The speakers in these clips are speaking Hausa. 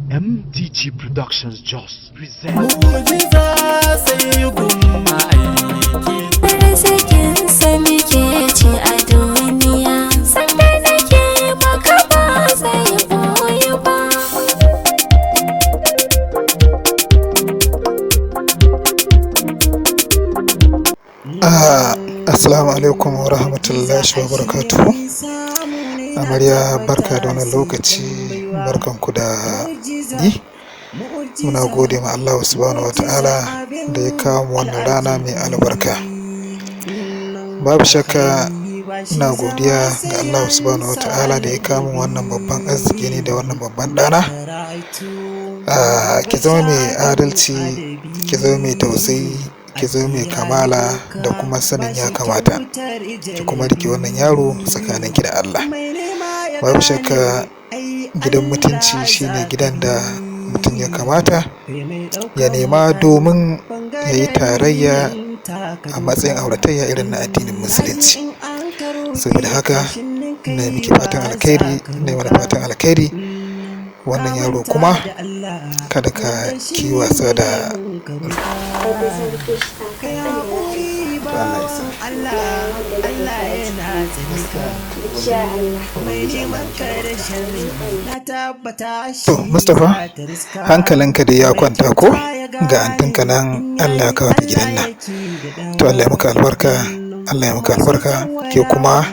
MTG Productions Jos presents Ujizzah sai gumma aiki. Arzikin sa muke ci a duniya, sanda nake maka ba zai boye ba. Assalamu alaikum wa rahmatullahi wa barakatuhu. Amarya barka da wannan lokaci, barkanku da yi. Muna gode ma Allah subhanahu wa ta'ala da ya kawo mu wannan rana mai albarka. Babu shakka ina godiya ga Allah subhanahu wa ta'ala da ya kawo mu wannan babban arziki ne da wannan babban dana. Ki zama mai adalci, ki zama mai tausayi, ki zama mai kamala da kuma sanin ya kamata, ki kuma rike wannan yaro tsakaninki da Allah. Babu shakka gidan mutunci shine gidan da mutum ya kamata ya nema domin ya yi tarayya a matsayin auratayya irin na addinin musulunci. Saboda haka ina miki fatan alkhairi, ina mana fatan alkhairi. Wannan yaro kuma kada ka ki wasa da to Mustapha, hankalinka da ya kwanta ko ga antinka nan, Allah ya kawo ta gidan nan. To Allah ya maka albarka, Allah ya maka albarka. Ke kuma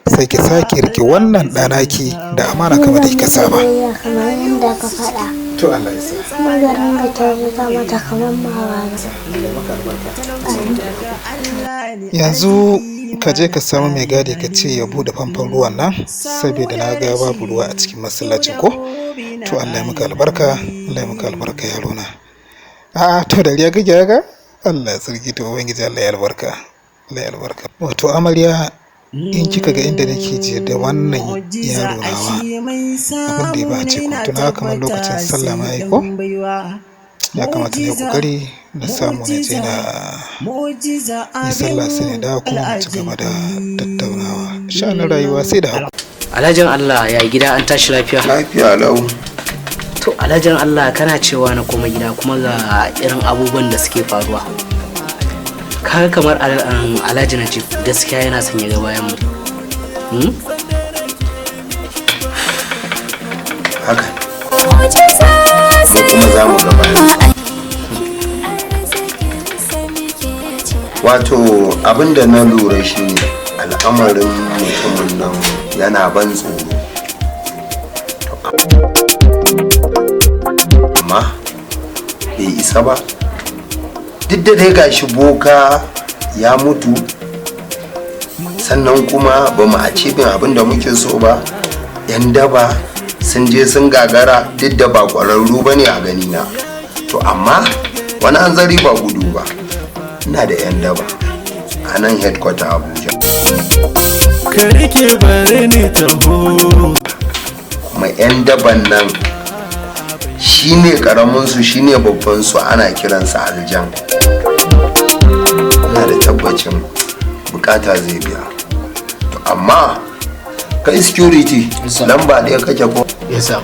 sai ki sake rike wannan ɗanaki da amana kamar da kika saba. Kamar yadda ka faɗa. To Allah ya sa. Maganin da ta riga mata kamar mawara. Yanzu ka je ka samu mai gadi ka ce ya bude famfon ruwan nan, saboda na ga babu ruwa a cikin masallacin ko. To Allah ya maka albarka, Allah ya maka albarka yaro na. To da riya gage ga Allah ya sarki, to ubangiji Allah ya albarka, Allah ya albarka. Wato amarya, in kika ga inda nake je da wannan yaro nawa, abin da ya ba ce ko tuna kamar lokacin sallah ma yi ko, ya kamata ne kokari na samu na je na yi sallah sai ne da kuma mu ci gaba da tattaunawa. Sha'anin rayuwa sai da haƙuri. Alhajin Allah ya gida, an tashi lafiya? Lafiya lau. To alhajin Allah kana cewa na koma gida kuma ga irin abubuwan da suke faruwa. Kaga kamar Alhaji Najib gaskiya yana son ya ga bayan mu. Haka. Mu kuma za mu ga bayan. Wato abinda na lura shi ne al'amarin mutumin nan yana ban tsoro. Amma bai isa ba. Duk da dai gashi boka ya mutu, sannan kuma ba mu a cibin abin da muke so ba. Yan daba sun je sun gagara, duk da ba ƙwararru ba ne a ganina. To amma wani hanzari ba gudu ba. Ina da yan daba a nan headquarter Abuja. Ka rike bare ni taho. Kuma yan daban nan shine karamin su, shine babban su, ana kiransa aljan. Ina da tabbacin bukata zai biya. To amma kai security lamba ɗaya kake ko? Yasa.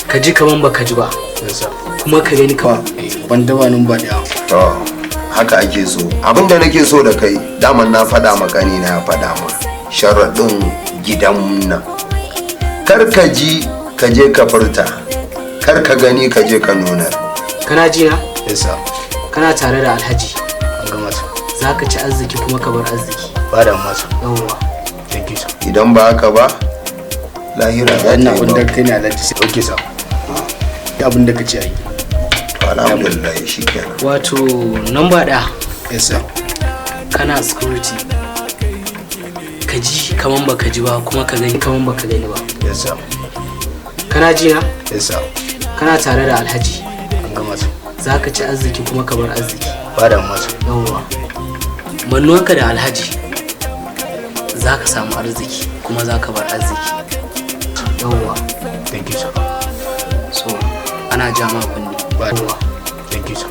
Ka ji kaman baka ji ba. Yasa. Kuma ka gani ka ban daba nan ba da. To haka ake so. Abinda nake so da kai, daman na faɗa maka ne, na faɗa ma sharaɗin gidan nan. Kar ka ji ka je ka furta, kar ka gani ka je ka nuna. Kana ji na? Yasa. Kana tare da Alhaji. An ga masa. Za ka ci arziki kuma ka bar arziki. Ba da masa. Yawwa. Thank you sir. Idan ba haka ba, lahira za ta yi ba. kai ne Alhaji sai dauke sa. Abin da ka ce ai. Alhamdulillah shi kenan. Wato namba ɗaya. Yes sir. Kana security. Ka ji kaman baka ji ba kuma ka gani kaman baka gani ba. Yes sir. Kana ji na? Yes sir. Kana tare da Alhaji. An ga masa. Za ka ci arziki kuma ka bar arziki. Ba da masa. Yawwa. Manuwanka da Alhaji za ka samu arziki kuma za ka bar arziki. Yawwa. Thank you sir. So ana ja ma kunni. Yawwa. Thank you sir.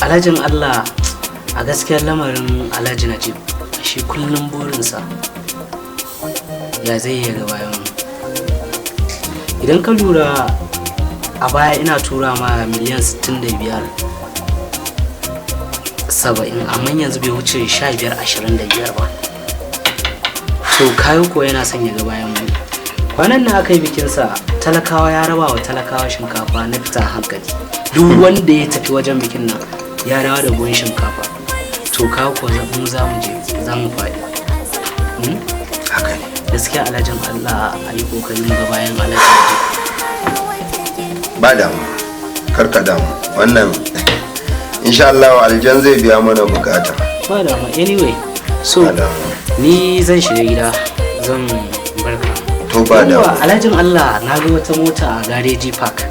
Alhajin Allah, a gaskiyar lamarin Alhaji Najib, shi kullum burinsa ya zai yi ga bayan mu. idan ka lura a baya ina tura ma miliyan 65 70 amma yanzu bai wuce 15-25 ba. To kayo ko yana son ya ga bayan mu. Kwanan nan aka yi bikinsa, talakawa ya raba wa talakawa shinkafa na fita hankali. Duk wanda ya tafi wajen bikin nan ya dawo da buhun shinkafa. To kawo ko mu za mu je za mu faɗi. haka ne Gaskiya alhajin Allah a yi kokarin ga bayan alhajin. ba damu karka damu wannan insha Allah aljan zai biya mana bukata. Ba da ma anyway. So Ba damu. ni zan shiga gida zan barka. To ba damu. Yawwa, alhajin Allah na ga wata mota a gareji park.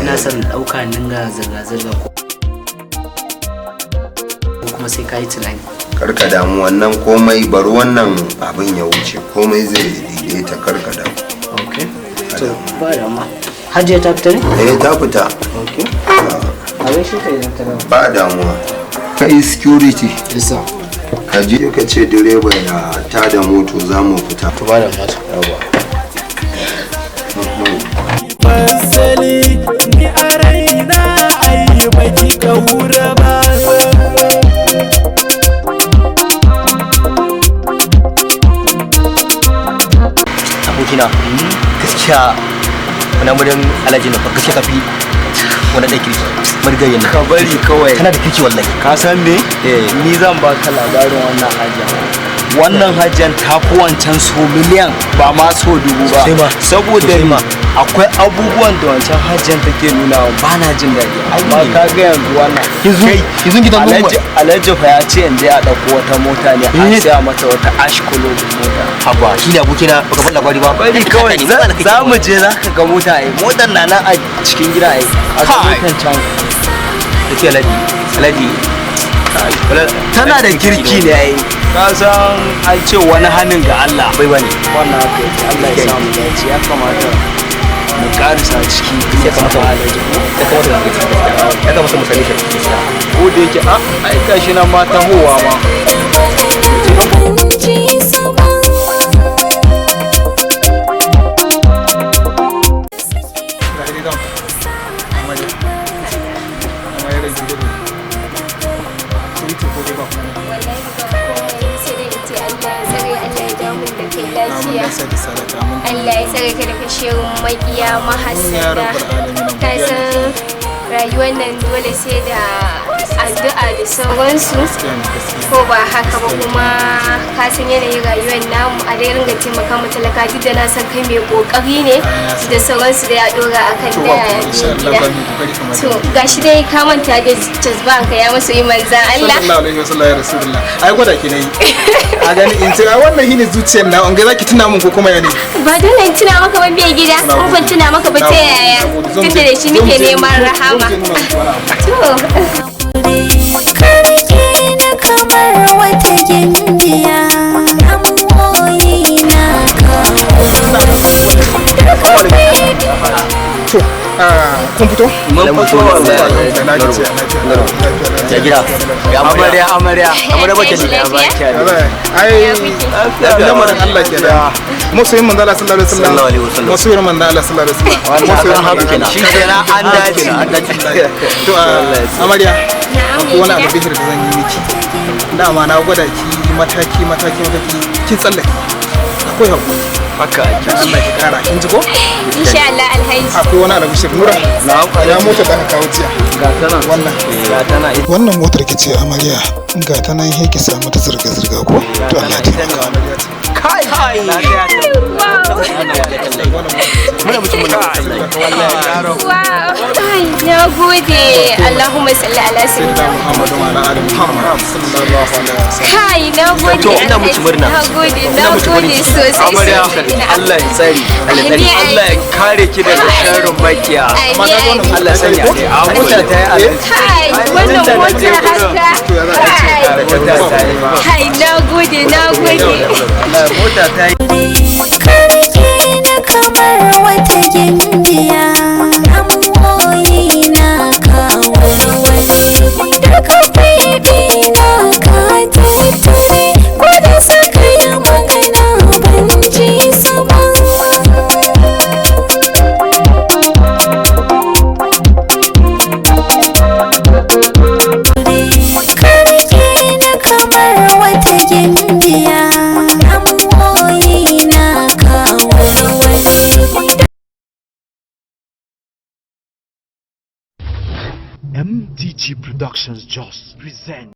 Ina son ɗauka dinga zirga-zirga ko kuma sai ka yi tunani. Karka damu wannan komai bar wannan abin ya wuce komai zai daidaita karka damu. Okay. To ba da ma. Hajiya ta fita ne? Ta fita. Okay. A gaishe ka idan ta dawo. Ba damuwa. Kai security Isa. ka je ka ce direba ya tada moto za mu fita. To ba da mata. Yawa. Masali ni a raina ai baki kaura ba. Abokina gaskiya wani mudan alhaji na gaskiya kafi wani ɗan kirki marigayen ka bari kawai kana da kirki wallahi. ka san me ni zan baka labarin wannan hajjan wannan hajjan ta fi wancan so miliyan ba ma so dubu Sosai ba ma. saboda Sosai ma. akwai abubuwan da wancan hajjan take nuna ba na jin daɗi amma ka ga yanzu wannan yanzu gidan noma alhaji fa ya ce in je a ɗauko wata mota ne a siya mata wata ash color mota haba shi ne abokina baka bar labari ba bari kawai za mu je za ka ga mota ai motar na nan a cikin gida ai a ga motar can da ke alhaji tana da kirki ne ai ka san an ce wani hannun ga Allah bai bane wannan haka yake Allah ya samu dace ya kamata mu karisa ciki ya kamata ya kamata mu sani shi ko da yake ai gashi nan ma tahowa ma Allah ya tsare ka daga shirin makiya mahasada. Ka san rayuwar nan dole sai da addu'a da sauransu ko ba haka ba kuma ka san yanayin rayuwar namu a dai ringa taimaka mu talaka duk da na san kai mai kokari ne da sauransu da ya dora akan da gida. To gashi dai ka manta da jazban ka ya musu yi manzan Allah. sallallahu alaihi wasallam ya rasulullah ai gwada ki nayi a gani in ce wannan shine zuciyar na an ga zaki tuna mun ko kuma ya ne Ba dole in tuna maka ba bai gida, in ban tuna maka ba ta yaya, tunda da shi muke neman rahama. To. Karke na kamar wata gimbiya amoyi na to kun fito mun fito wallahi na ce ya gida ya amarya bace ne ya baki ai lamarin Allah ke da masoyin manzo Allah sallallahu alaihi wasallam masoyin manzo Allah sallallahu alaihi wasallam masoyin haka kenan shi kenan an dace to amarya akwai wani abu bihir da zan yi miki dama na gwada ki mataki kin tsallake akwai hakuri haka ake Allah ki kara kin ji ko Insha Allah alhaji. akwai wani abu bishir nura ya mota da aka kawo jiya ga tana wannan ga tana wannan motar ki ce amarya ga ta nan yake samu ta zirga to Allah ya taimaka kai muna mutum Wow. Ai, na gode. Allahumma salli ala sayyidina Muhammadu wa ala ali Muhammad sallallahu alaihi wasallam Kai, na gode. To, ina miki murna. Na gode sosai. amarya sosai. Allah ya tsari Allah ya kare ki daga sharrin makiya Amin. Allah sanya ne a mota ta yi alhaji Kai, wannan mota haka. Kai, na gode. mota ta yi karke na kamar wata gimbiya amoyi na kawarware daga bebe na ka tattare ko da suka yi magana ban ji su ba MDG Productions Jos present